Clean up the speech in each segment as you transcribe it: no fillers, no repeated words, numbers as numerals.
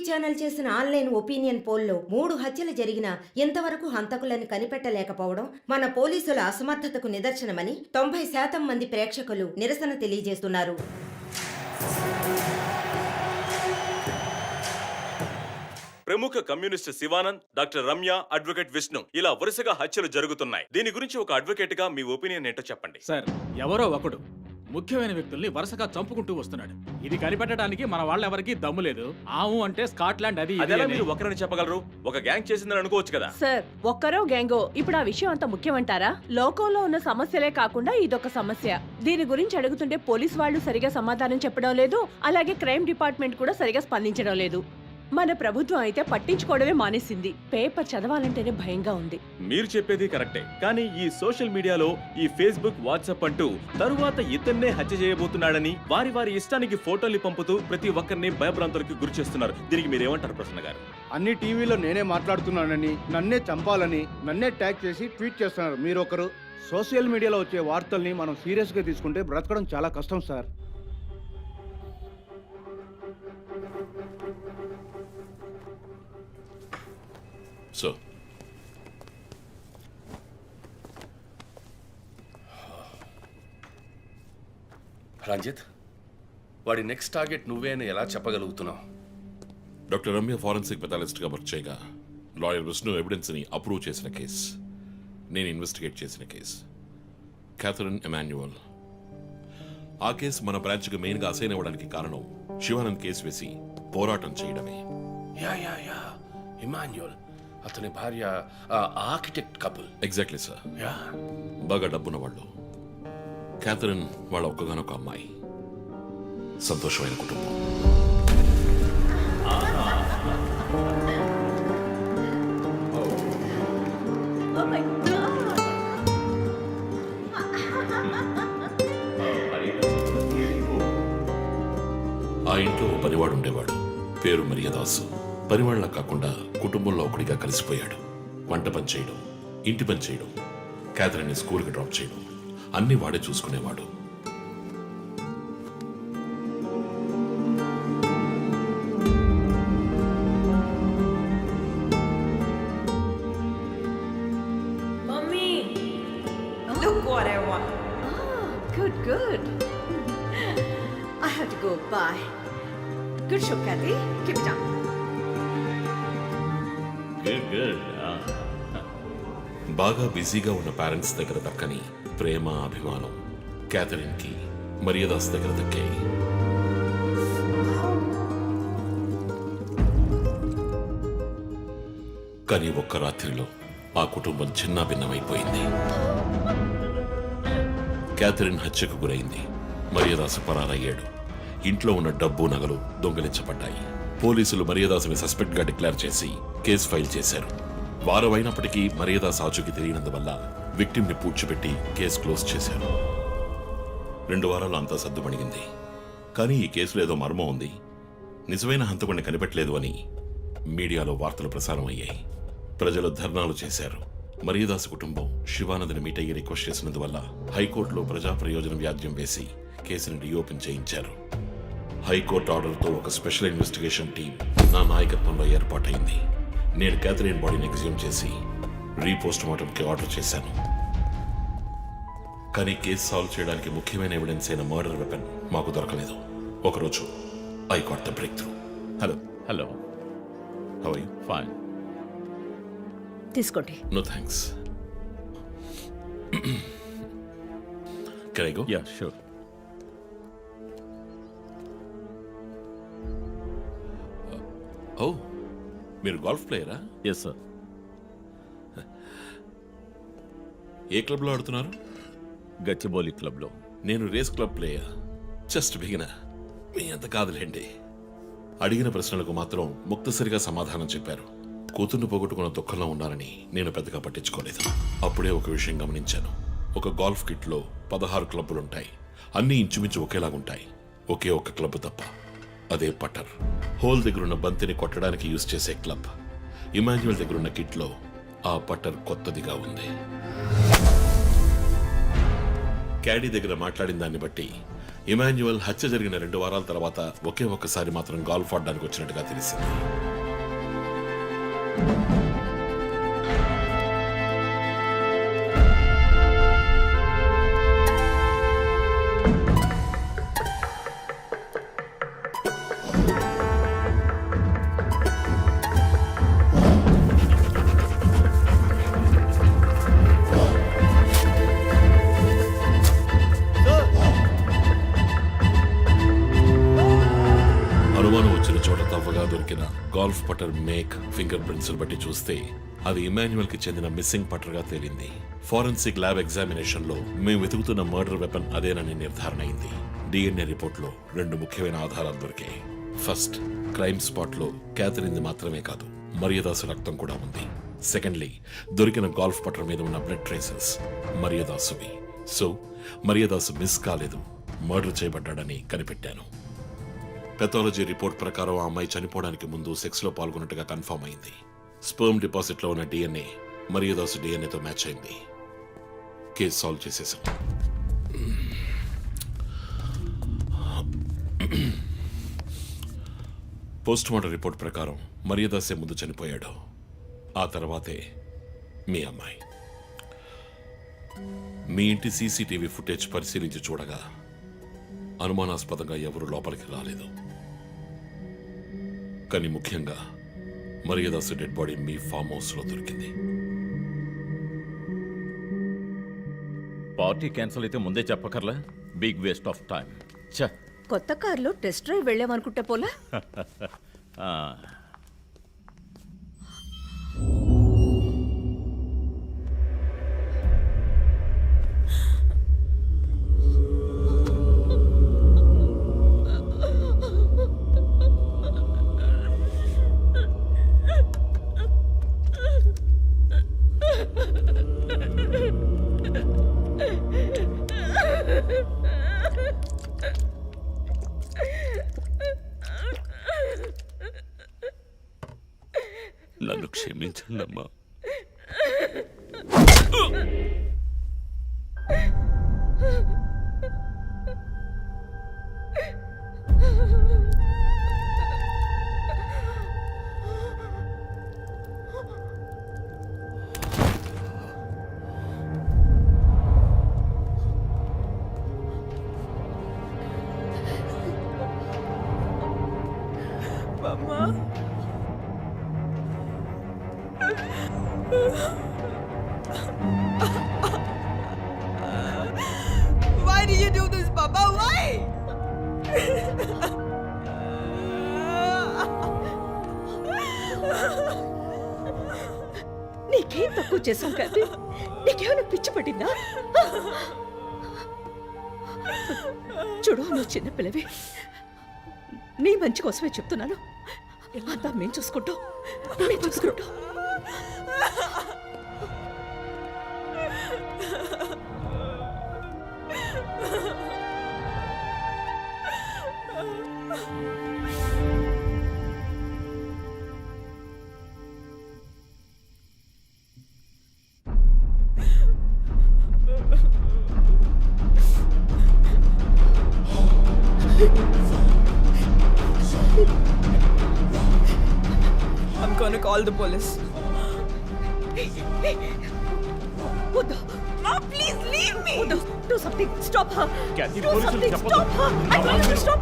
Channel చేసిన online opinion పోల్లో 3 హత్యలు జరిగినా ఇంతవరకు హంతకులని కనిపెట్టలేకపోవడం మన పోలీసుల అసమర్థతకు నిదర్శనమని 90% మంది ప్రేక్షకులు నిరసన తెలియజేస్తున్నారు. ప్రముఖ communist Shivanand, doctor Ramya, advocate Vishnu ఇలా వరుసగా హత్యలు జరుగుతున్నాయి. దీని గురించి ఒక అడ్వకేట్ గా మీ ఒపీనియన్ ఏంటో చెప్పండి. సార్, ఎవరో ఒకడు ముఖ్యమైన వ్యక్తుల్ని వరుసగా చంపుకుంటూ వస్తున్నాడు. ఇది కనిపెట్టడానికి మన వాళ్ళెవరికి దమ్ము లేదు. ఆవు అంటే స్కాట్లాండ్ అది అదేలా మీరు ఒకరని చెప్పగలరు? ఒక గ్యాంగ్ చేసిందని అనుకోవచ్చు కదా. సార్, ఒక్కరో గ్యాంగో ఇప్పుడు ఆ విషయం అంత ముఖ్యమంటారా? లోకంలో ఉన్న సమస్యలే కాకుండా ఇదొక సమస్య. దీని గురించి అడుగుతుంటే పోలీస్ వాళ్ళు సరిగా సమాధానం చెప్పడం లేదు, అలాగే క్రైమ్ డిపార్ట్మెంట్ కూడా సరిగా స్పందించడం లేదు. మన ప్రభుత్వం అయితే పట్టించుకోవడమే మానేసింది. పేపర్ చదవాలంటేనే భయంగా ఉంది. మీరు చెప్పేది కరెక్టే, కానీ ఈ సోషల్ మీడియాలో ఈ ఫేస్బుక్, వాట్సాప్ అంటూ తరువాత ఇతన్నే హత్య చేయబోతున్నాడని వారి వారి ఇష్టానికి ఫోటోలు పంపుతూ ప్రతి ఒక్కరిని భయభ్రాంతులకు గురి చేస్తున్నారు. దీనికి మీరేమంటారు ప్రసన్న గారు? అన్ని టీవీలో నేనే మాట్లాడుతున్నానని, నన్నే చంపాలని, నన్నే ట్యాగ్ చేసి ట్వీట్ చేస్తున్నారు మీరొకరు. సోషల్ మీడియాలో వచ్చే వార్తల్ని మనం సీరియస్ గా తీసుకుంటే బ్రతకడం చాలా కష్టం సార్. సో రంజిత్, వాడి నెక్స్ట్ టార్గెట్ నువ్వే అని ఎలా చెప్పగలుగుతున్నావు? డాక్టర్ రమ్య ఫారెన్సిక్ పెథాలజిస్ట్గా వర్క్ చేయగా లాయర్ విష్ణు ఎవిడెన్స్ని అప్రూవ్ చేసిన కేస్, నేను ఇన్వెస్టిగేట్ చేసిన కేసు. Catherine Emmanuel. ఆ కేసు మన బ్రాంచ్కి మెయిన్గా అసైన్ అవ్వడానికి కారణం శివానంద్ కేసు వేసి పోరాటం చేయడమే. యా ఇమాన్యుయల్, అతని భార్య architect couple. Exactly sir. Yeah, బాగా డబ్బున్న వాళ్ళు. క్యాథరిన్ వాళ్ళ ఒక్కగానొక అమ్మాయి. సంతోషమైన కుటుంబం. ఆ ఇంట్లో ఓ పనివాడు ఉండేవాడు, పేరు మరియదాసు. పనివాళ్ళ కాకుండా కుటుంబంలో ఒకడిగా కలిసిపోయాడు. వంట పని చేయడం, ఇంటి పని చేయడం, క్యాథరిన్ని స్కూల్కి డ్రాప్ చేయడం అన్ని వాడే చూసుకునేవాడు. Mummy, look what I want. Good. I have to go. Bye. Good show, Kathy. Keep it up. బాగా బిజీగా ఉన్న పేరెంట్స్ దగ్గర దక్కని ప్రేమ, అభిమానం క్యాథరిన్కి మరియదాస్ దగ్గర దక్కాయి. కానీ ఒక్క రాత్రిలో ఆ కుటుంబం చిన్నాభిన్నమైపోయింది. క్యాథరిన్ హత్యకు గురైంది. మరియదాసు పరారయ్యాడు. ఇంట్లో ఉన్న డబ్బు, నగలు దొంగిలించబడ్డాయి. పోలీసులు మరియదాసుని సస్పెక్ట్ గా డిక్లేర్ చేసి కేసు ఫైల్ చేశారు. వారం అయినప్పటికీ మరియదాస్ ఆచూకీ తెలియనందువల్ల విక్టిమ్ ని పూడ్చిపెట్టి కేసు క్లోజ్ చేశారు. 2 వారాలు అంతా సర్దుమణిగింది. కానీ ఈ కేసులో ఏదో మర్మం ఉంది. నిజమైన హంతకుడిని కనిపెట్టలేదు అని మీడియాలో వార్తలు ప్రసారం అయ్యాయి. ప్రజలు ధర్నాలు చేశారు. మరియదాసు కుటుంబం శివానంద్ని మీట్ అయ్యి రిక్వెస్ట్ చేసినందువల్ల హైకోర్టులో ప్రజా ప్రయోజన వ్యాజ్యం వేసి కేసుని రీఓపెన్ చేయించారు. హైకోర్టు ఆర్డర్తో ఒక స్పెషల్ ఇన్వెస్టిగేషన్ టీం నా నాయకత్వంలో ఏర్పాటైంది. నేను క్యాథరిన్ బాడీని ఎగ్జ్యూమ్ చేసి రీపోస్ట్ మార్టంకి ఆర్డర్ చేశాను. కానీ కేసు సాల్వ్ చేయడానికి ముఖ్యమైన ఎవిడెన్స్ అయిన మర్డర్ వెపన్ మాకు దొరకలేదు. ఒకరోజు I got the breakthrough. Hello. How are you? Fine. తీసుకోండి. No thanks. Can I go? Yeah, sure. Oh, మీరు గోల్ఫ్ ప్లేయరా? Yes sir. ఏ క్లబ్లో ఆడుతున్నారు? గచ్చిబౌలి క్లబ్లో. నేను race club player. Just beginner. మీ అంత కాదులేండి. అడిగిన ప్రశ్నలకు మాత్రం ముక్తసరిగా సమాధానం చెప్పారు. కూతుర్ను పోగొట్టుకున్న దుఃఖంలో ఉన్నారని నేను పెద్దగా పట్టించుకోలేదు. అప్పుడే ఒక విషయం గమనించాను. ఒక గోల్ఫ్ కిట్లో 16 క్లబ్బులుంటాయి. అన్నీ ఇంచుమించు ఒకేలాగుంటాయి. ఒకే ఒక్క క్లబ్ తప్ప. అదే పట్టర్. హోల్ దగ్గరున్న బంతిని కొట్టడానికి యూజ్ చేసే క్లబ్. ఇమాన్యుయల్ దగ్గరున్న కిట్లో ఆ పట్టర్ కొత్తదిగా ఉంది. క్యాడీ దగ్గర మాట్లాడిన దాన్ని బట్టి ఇమాన్యువల్ హత్య జరిగిన 2 వారాల తర్వాత ఒకే ఒక్కసారి మాత్రం గాల్ఫ్ ఆడడానికి వచ్చినట్టుగా తెలిసింది. అనుమానం వచ్చిన చోట తవ్వగా దొరికిన గాల్ఫ్ పటర్ మేక్ ఫింగర్ ప్రింట్స్ బట్టి చూస్తే అది ఇమాన్యువల్ కి చెందిన మిస్సింగ్ పటర్ గా తేలింది. ఫోరెన్సిక్ ల్యాబ్ ఎగ్జామినేషన్ లో మేము వెతుకుతున్న మర్డర్ వెపన్ అదేనని నిర్ధారణ అయింది. డిఎన్ఏ రిపోర్ట్ లో 2 ముఖ్యమైన ఆధారాలు దొరికాయి. ఫస్ట్, క్రైమ్ స్పాట్ లో క్యాథరిన్ మాత్రమే కాదు, మరియదాసు రక్తం కూడా ఉంది. సెకండ్లీ, దొరికిన గాల్ఫ్ పటర్ మీద ఉన్న బ్లడ్ ట్రేసెస్ మరియదాసువి. సో మరియదాసు మిస్ కాలేదు, మర్డర్ చేయబడ్డాడని కనిపెట్టాను. పెథాలజీ రిపోర్ట్ ప్రకారం ఆ అమ్మాయి చనిపోవడానికి ముందు సెక్స్ లో పాల్గొన్నట్టుగా కన్ఫర్మ్ అయింది. స్పర్మ్ డిపాజిట్ లో ఉన్న డిఎన్ఏ మరియదాసు డిఎన్ఏతో మ్యాచ్ అయింది. కేసు సాల్వ్ చేసేసాం. పోస్ట్ మార్టం రిపోర్ట్ ప్రకారం మరియదాసే ముందు చనిపోయాడు, ఆ తర్వాతే మీ అమ్మాయి. మీ ఇంటి సీసీటీవీ ఫుటేజ్ పరిశీలించి చూడగా అనుమానాస్పదంగా ఎవరూ లోపలికి రాలేదు. కానీ ముఖ్యంగా మరియదాసు డెడ్ బాడీ మీ ఫామ్ హౌస్ లో దొరికింది. పార్టీ క్యాన్సిల్ అయితే ముందే చెప్పకర్లా, బిగ్ వేస్ట్ ఆఫ్ టైం. ఛ! కొత్త కారులో టెస్ట్ డ్రైవ్ వెళ్ళామనుకుంటే పోలా. ఆ, నన్ను క్షమించండమ్మా. Why did you do this, Papa? Why? నీకేం తక్కువ చేశాం కదా, నీకేమైనా పిచ్చి పట్టిందా? చూడు, నువ్వు చిన్నపిల్లవి, నీ మంచి కోసమే చెప్తున్నాను. అంతా మేము చూసుకుంటాం. I'm gonna call the police. వద్దు. Mom, please leave me. వద్దు. Do something. Stop her. Kathy, Do పోలీసులు something. చెప్పొద్దు. Stop her. I told you to stop.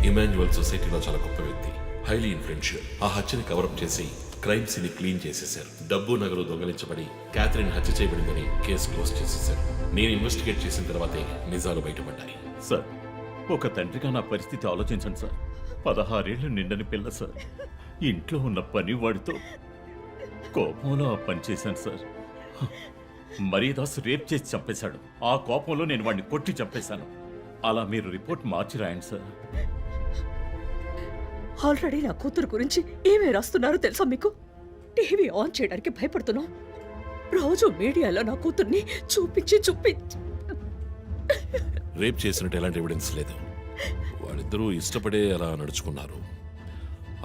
Emmanuel సొసైటీలో చాలా గొప్ప వ్యక్తి, హైలీ ఇన్ఫ్లుయెన్షియల్. ఆ హత్యని కవరప్ చేసి క్రైమ్ సీన్ క్లీన్ చేసేశారు. డబ్బు నగలు దొంగలించబడి క్యాథరిన్ హత్య చేయబడిందని కేసు క్లోజ్ చేసేశారు. నేను ఇన్వెస్టిగేట్ చేసిన తర్వాతే నిజాలు బయటపడ్డాయి. సార్, ఒక తండ్రిగా నా పరిస్థితి ఆలోచించండి సార్. 16 ఏళ్ళు నిండని పిల్ల సార్. ఇంట్లో ఉన్న పని వాడితో కోపంలో ఆ పని చేశాను సార్. మరియదాసు రేప్ చేసి చంపేశాడు. ఆ కోపంలో నేను వాడిని కొట్టి చంపేశాను. అలా మీరు రిపోర్ట్ మార్చి రాయండి సార్. ఆల్రెడీ నా కూతురు గురించి ఏమేమి రాస్తున్నారో తెలుసా మీకు? టీవీ ఆన్ చేయడానికి భయపడుతున్నావు. రోజు మీడియాలో నా కూతుర్ని చూపించి రేప్ చేసినట్టు ఎలాంటి ఎవిడెన్స్ లేదు. వాళ్ళిద్దరూ ఇష్టపడే అలా నడుచుకున్నారు.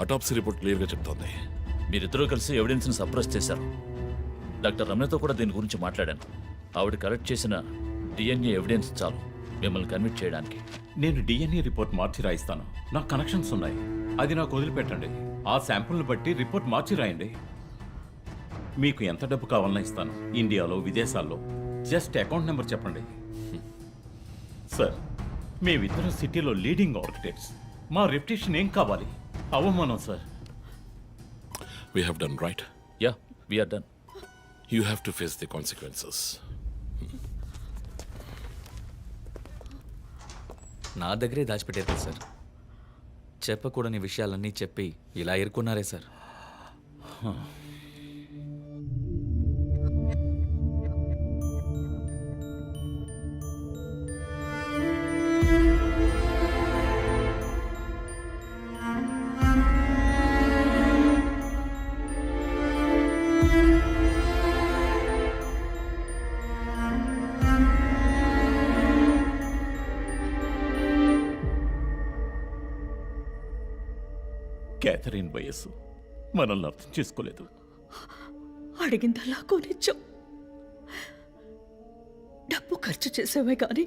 అటాప్సీ రిపోర్ట్ క్లియర్గా చెప్తోంది. మీరిద్దరూ కలిసి ఎవిడెన్స్ని సప్రెస్ చేశారు. డాక్టర్ రమ్యతో కూడా దీని గురించి మాట్లాడాను. ఆవిడ కలెక్ట్ చేసిన డిఎన్ఏ ఎవిడెన్స్ చాలు మిమ్మల్ని కన్విట్ చేయడానికి. నేను డిఎన్ఏ రిపోర్ట్ మార్చి రాయిస్తాను. నాకు కనెక్షన్స్ ఉన్నాయి. అది నాకు వదిలిపెట్టండి. ఆ శాంపుల్ని బట్టి రిపోర్ట్ మార్చి రాయండి. మీకు ఎంత డబ్బు కావాలన్నా ఇస్తాను. ఇండియాలో, విదేశాల్లో. జస్ట్ అకౌంట్ నెంబర్ చెప్పండి. సార్, మేమిద్దరం సిటీలో లీడింగ్ ఆర్కిటెక్ట్స్. మా రెప్యుటేషన్ ఏం కావాలి? అవమానం sir. We have done right. Yeah, we're done. You have to face the consequences. నా దగ్గరే దాచిపెట్టారు కదా సార్. చెప్పకూడని విషయాలన్నీ చెప్పి ఇలా ఇరుక్కున్నారే సార్. క్యాథరిన్ వయస్సు మనల్ని అర్థం చేసుకోలేదు. అడిగిందల్లా కొనిచ్చాం. డబ్బు ఖర్చు చేసేవే కానీ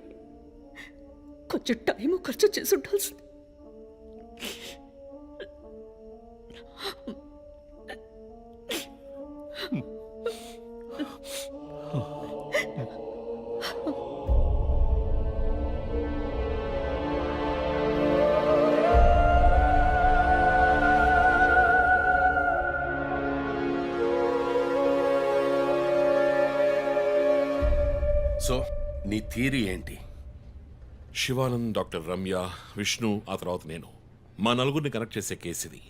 కొంచెం టైం ఖర్చు చేసి ఉండాల్సింది. సో నీ థియరీ ఏంటి? శివానంద్, డాక్టర్ రమ్య, విష్ణు, ఆ తర్వాత నేను, మా నలుగురిని కనెక్ట్ చేసే కేసు ఇది.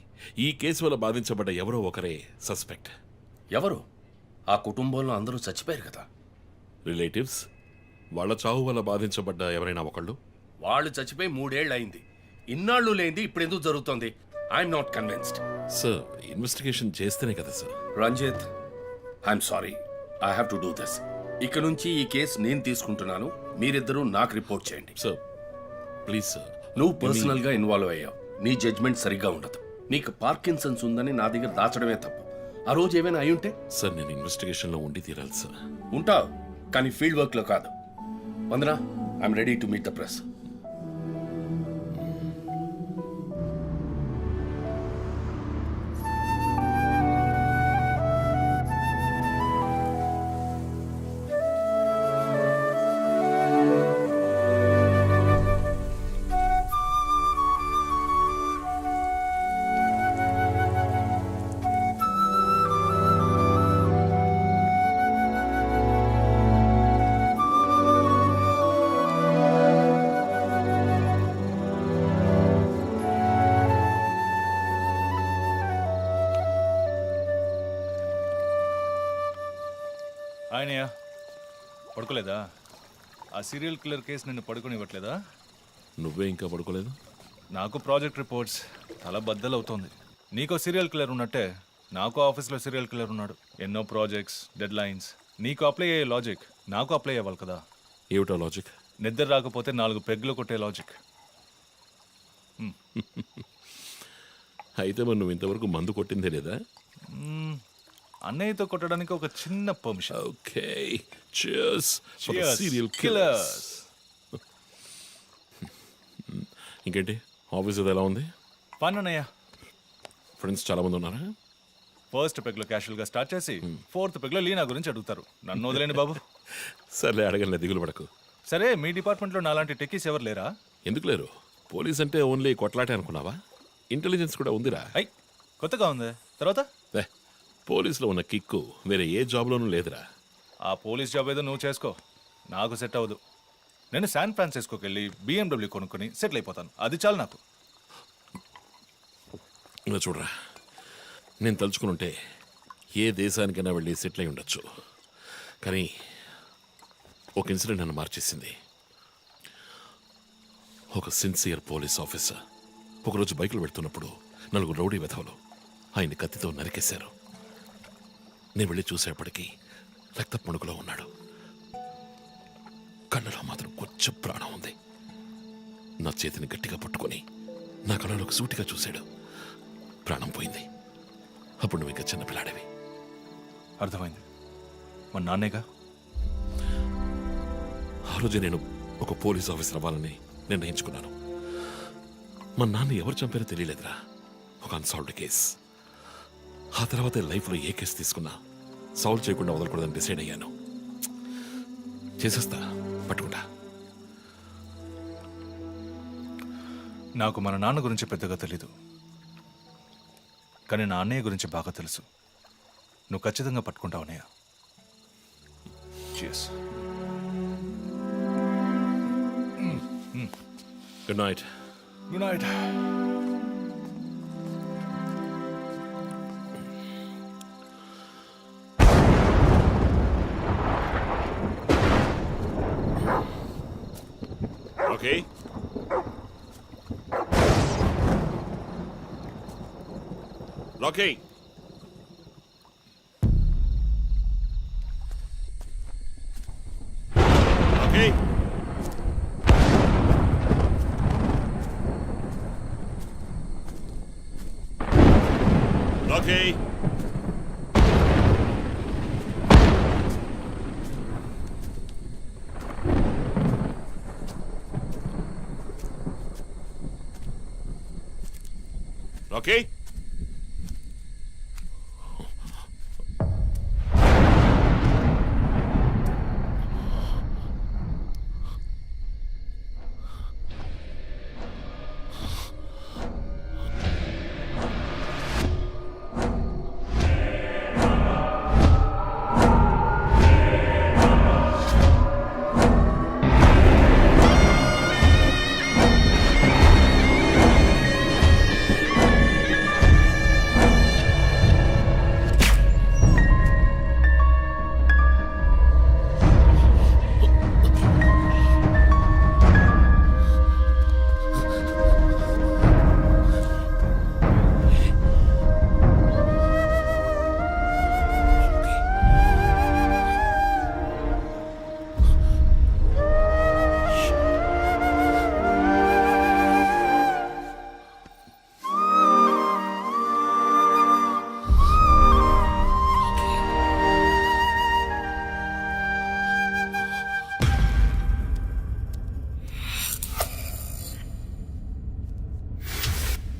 ఈ కేసు వల్ల బాధించబడ్డ ఎవరో ఒకరే సస్పెక్ట్. ఎవరు? ఆ కుటుంబంలో అందరూ చచ్చిపోయారు కదా. రిలేటివ్స్. వాళ్ళ చావు వల్ల బాధించబడ్డ ఎవరైనా ఒకళ్ళు. వాళ్ళు చచ్చిపోయి 3 ఏళ్ళు అయింది. ఇన్నాళ్ళు లేనిది ఇప్పుడు ఎందుకు జరుగుతోంది? I'm not convinced. Sir, investigation చేస్తేనే కదా sir. Ranjit, I'm sorry, I have to do this. ఇక నుంచి ఈ కేసు నేను తీసుకుంటున్నాను. మీరిద్దరూ నాకు రిపోర్ట్ చేయండి. Sir please sir. నువ్వు పర్సనల్ గా ఇన్వాల్వ్ అయ్యావు. నీ జడ్జ్మెంట్ సరిగ్గా ఉండదు. నీకు పార్కిన్సన్స్ ఉందని నా దగ్గర దాచడమే తప్పు. ఆ రోజు ఏమైనా అయి ఉంటే? సార్, నేను ఇన్వెస్టిగేషన్ లో ఉండి తీరాలి సార్. ఉంటావు, కానీ ఫీల్డ్ వర్క్ లో కాదు. Vandana, I'm ready to meet the press. ఆయనయ్య పడుకోలేదా? ఆ సీరియల్ కిల్లర్ కేసు నిన్ను పడుకోనివ్వట్లేదా? నువ్వే ఇంకా పడుకోలేదు? నాకు ప్రాజెక్ట్ రిపోర్ట్స్ తల బద్దలవుతోంది. నీకో సీరియల్ కిల్లర్ ఉన్నట్టే నాకు ఆఫీస్లో సీరియల్ కిల్లర్ ఉన్నాడు. ఎన్నో ప్రాజెక్ట్స్, డెడ్ లైన్స్. నీకు అప్లై అయ్యే లాజిక్ నాకు అప్లై అవ్వాలి కదా. ఏమిటో లాజిక్? నిద్ర రాకపోతే 4 పెగ్గులు కొట్టే లాజిక్. అయితే మరి నువ్వు ఇంతవరకు మందు కొట్టిందే లేదా? అన్నయ్యతో కొట్టడానికి ఒక చిన్న permission. Okay, cheers for the Cheers, serial killers. ఇంకేంటి, ఆఫీస్ అది ఎలా ఉంది? ఫన్ అన్నయ్య. ఫ్రెండ్స్ చాలా మంది ఉన్నారా? ఫస్ట్ పెగ్లో క్యాషువల్ గా స్టార్ట్ చేసి 4th పెగ్లో లీనా గురించి అడుగుతారు. నన్ను వదిలేండి బాబు. సర్లే, అడగలే, దిగులు పడకు. సరే, మీ డిపార్ట్మెంట్లో నాలాంటి టెక్కీస్ ఎవరు లేరా? ఎందుకు లేరు? పోలీస్ అంటే ఓన్లీ కొట్లాటే అనుకున్నావా? ఇంటెలిజెన్స్ కూడా ఉందిరా. అయ్, కొత్తగా ఉంది. తర్వాత పోలీసులో ఉన్న కిక్కు వేరే ఏ జాబ్లోనూ లేదురా. ఆ పోలీస్ జాబ్ ఏదో నువ్వు చేసుకో, నాకు సెట్ అవ్వదు. నేను శాన్ ఫ్రాన్సిస్కోకి వెళ్ళి BMW కొనుక్కొని సెటిల్ అయిపోతాను. అది చాలు నాకు. ఇలా చూడరా, నేను తలుచుకుని ఉంటే ఏ దేశానికైనా వెళ్ళి సెటిల్ అయి ఉండొచ్చు. కానీ ఒక ఇన్సిడెంట్ నన్ను మార్చేసింది. ఒక సిన్సియర్ పోలీస్ ఆఫీసర్ ఒకరోజు బైకులు పెడుతున్నప్పుడు 4 రౌడీ వెధవలు ఆయన్ని కత్తితో నరికేశారు. నేను వెళ్ళి చూసేప్పటికీ రక్త పుణుకులో ఉన్నాడు. కళ్ళలో మాత్రం కొంచెం ప్రాణం ఉంది. నా చేతిని గట్టిగా పట్టుకొని నా కళ్ళలోకి సూటిగా చూశాడు. ప్రాణం పోయింది. అప్పుడు నువ్వు ఇంకా చిన్నపిల్లాడేవి. అర్థమైంది. మా నాన్నేగా. ఆ రోజు నేను ఒక పోలీస్ ఆఫీసర్ అవ్వాలని నిర్ణయించుకున్నాను. మా నాన్న ఎవరు చంపారో తెలియలేదురా. ఒక అన్సాల్వ్డ్ కేస్. ఆ తర్వాత లైఫ్లో ఏ కేసు తీసుకున్నా సాల్వ్ చేయకుండా వదలకూడదని డిసైడ్ అయ్యాను. చేసేస్తా, పట్టుకుంటా. నాకు మన నాన్న గురించి పెద్దగా తెలీదు, కానీ నా అన్నయ్య గురించి బాగా తెలుసు. నువ్వు ఖచ్చితంగా పట్టుకుంటావు అన్నయ్య. Cheers. Good night. Good night. Okay, locking. Okay, okay. Okay,